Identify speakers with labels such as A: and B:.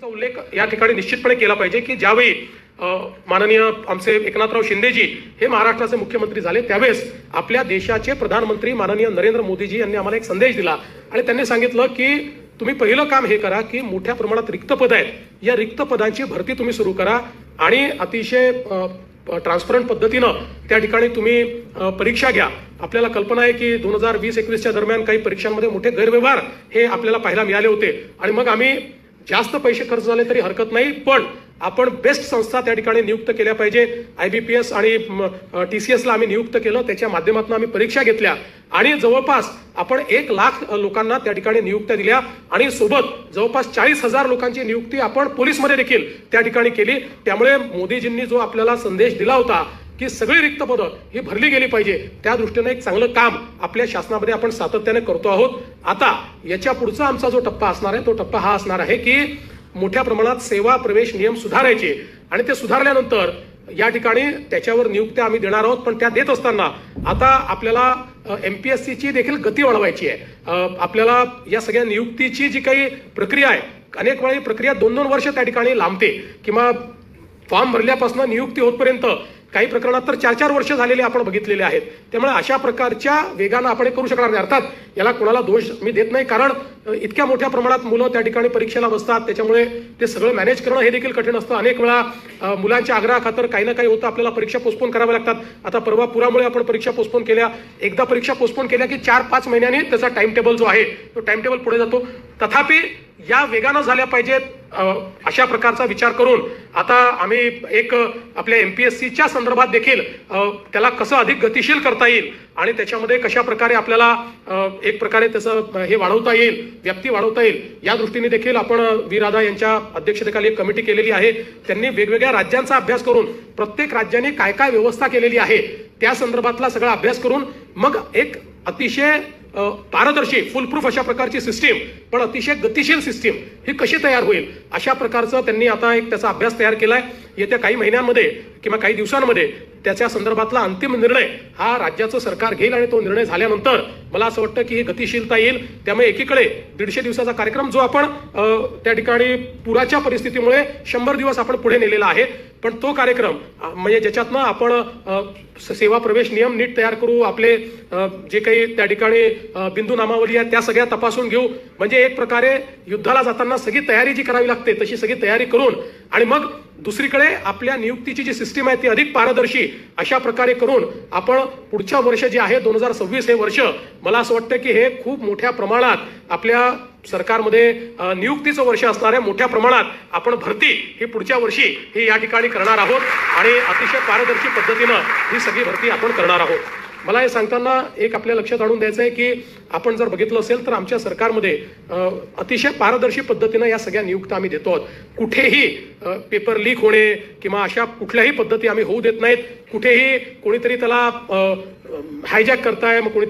A: गोष्टीचा उल्लेख या ठिकाणी निश्चितपणे केला पाहिजे की ज्यावेळी माननीय आमचे एकनाथराव शिंदेजी हे महाराष्ट्राचे मुख्यमंत्री झाले त्यावेळेस आपल्या देशाचे प्रधानमंत्री माननीय नरेंद्र मोदीजी यांनी आम्हाला एक संदेश दिला आणि त्यांनी सांगितलं की तुम्ही पहिलं काम हे करा की मोठ्या प्रमाणात रिक्त पद आहेत या रिक्त पदांची भरती तुम्ही सुरू करा आणि अतिशय ट्रान्सपरंट पद्धतीनं त्या ठिकाणी तुम्ही परीक्षा घ्या। आपल्याला कल्पना आहे की 2020-21च्या दरम्यान काही परीक्षांमध्ये मोठे गैरव्यवहार हे आपल्याला पाहायला मिळाले होते आणि मग आम्ही जास्त पैसे खर्च झाले तरी हरकत नाही पण आपण बेस्ट संस्था त्या ठिकाणी नियुक्त केल्या पाहिजे। IBPS आणि TCS ला आम्ही नियुक्त केलं, त्याच्या माध्यमातून आम्ही परीक्षा घेतल्या आणि जवळपास आपण 1 लाख लोकांना त्या ठिकाणी नियुक्त्या दिल्या आणि सोबत जवळपास 40,000 लोकांची नियुक्ती आपण पोलीसमध्ये देखील त्या ठिकाणी केली। त्यामुळे मोदीजींनी जो आपल्याला संदेश दिला होता की सगळी रिक्त पदं ही भरली गेली पाहिजे त्या दृष्टीने एक चांगलं काम आपल्या शासनामध्ये आपण सातत्याने करतो आहोत। आता याच्या पुढचा आमचा जो टप्पा असणार आहे तो टप्पा हा असणार आहे की मोठ्या प्रमाणात सेवा प्रवेश नियम सुधारायचे आणि ते सुधारल्यानंतर या ठिकाणी त्याच्यावर नियुक्त्या आम्ही देणार आहोत पण त्या देत असताना आता आपल्याला MPSC ची देखील गती वाढवायची आहे। आपल्याला या सगळ्या नियुक्तीची जी काही प्रक्रिया आहे अनेक वेळा प्रक्रिया 2-2 वर्ष त्या ठिकाणी लांबते किंवा फॉर्म भरल्यापासून नियुक्ती होतपर्यंत काही प्रकरणात तर 4-4 वर्ष झालेले आपण बघितलेले आहेत। त्यामुळे अशा प्रकारच्या वेगानं आपण करू शकणार नाही। अर्थात याला कोणाला दोष मी देत नाही कारण इतक्या मोठ्या प्रमाणात मुलं त्या ठिकाणी परीक्षेला बसतात त्याच्यामुळे ते सगळं मॅनेज करणं हे देखील कठीण असतं। अनेक वेळा मुलांच्या आग्रहाखातर काही ना काही होतं, आपल्याला परीक्षा पोस्टपोन कराव्या लागतात। आता परवा पुरामुळे आपण परीक्षा पोस्टपोन केल्या, एकदा परीक्षा पोस्टपोन केल्या की 4-5 महिन्यांनी त्याचा टाइम टेबल जो आहे तो टाइम टेबल पुढे जातो। तथापि या वेगानं झाल्या पाहिजेत अशा प्रकारचा विचार करून आता आम्ही एक आपल्या MPSCच्या संदर्भात देखील त्याला कसं अधिक गतिशील करता येईल आणि त्याच्यामध्ये कशा प्रकारे आपल्याला एक प्रकारे त्याचं हे वाढवता येईल, व्याप्ती वाढवता येईल या दृष्टीने देखील आपण व्ही राधा यांच्या अध्यक्षतेखाली एक कमिटी केलेली आहे। त्यांनी वेगवेगळ्या राज्यांचा अभ्यास करून प्रत्येक राज्याने काय काय व्यवस्था केलेली आहे त्या संदर्भातला सगळा अभ्यास करून मग एक अतिशय पारदर्शी फुलप्रूफ अशा प्रकारची सिस्टीम पण अतिशय गतिशील सिस्टीम ही कशी तयार होईल अशा प्रकारचं त्यांनी आता एक त्याचा अभ्यास तयार केलाय। येत्या काही महिन्यांमध्ये किंवा काही दिवसांमध्ये त्याच्या संदर्भातला अंतिम निर्णय हा राज्याचं सरकार घेईल आणि तो निर्णय झाल्यानंतर मला असं वाटतं की ही गतिशीलता येईल। त्यामुळे एकीकडे 150 दिवसाचा कार्यक्रम जो आपण त्या ठिकाणी पुराच्या परिस्थितीमुळे 100 दिवस आपण पुढे नेलेला आहे पण तो कार्यक्रम म्हणजे ज्याच्यातनं आपण सेवा प्रवेश नियम नीट तयार करू, आपले जे काही त्या ठिकाणी बिंदू नामावली आहे त्या सगळ्या तपासून घेऊ म्हणजे एक प्रकारे युद्धाला जाताना सगळी तयारी जी करावी लागते तशी सगळी तयारी करून आणि मग दुसरीकडे आपल्या नियुक्तीची जी सिस्टीम आहे ती अधिक पारदर्शी अशा प्रकारे करून आपण पुढच्या वर्ष जे आहे 2026 हे वर्ष मला असं वाटतं की हे खूप मोठ्या प्रमाणात आपल्या सरकारमध्ये नियुक्तीचं वर्ष असणार आहे। मोठ्या प्रमाणात आपण भरती ही पुढच्या वर्षी ही या ठिकाणी करणार आहोत आणि अतिशय पारदर्शी पद्धतीनं ही सगळी भरती आपण करणार आहोत। मला हे सांगताना एक आपल्या लक्षात आणून द्यायचं आहे की आपण जर बघितलं असेल तर आमच्या सरकारमध्ये अतिशय पारदर्शी पद्धतीनं या सगळ्या नियुक्त्या आम्ही देतो आहोत। कुठेही पेपर लीक होणे किंवा अशा कुठल्याही पद्धती आम्ही होऊ देत नाहीत। कुठेही कोणीतरी त्याला हायजॅक करताय, मग कोणी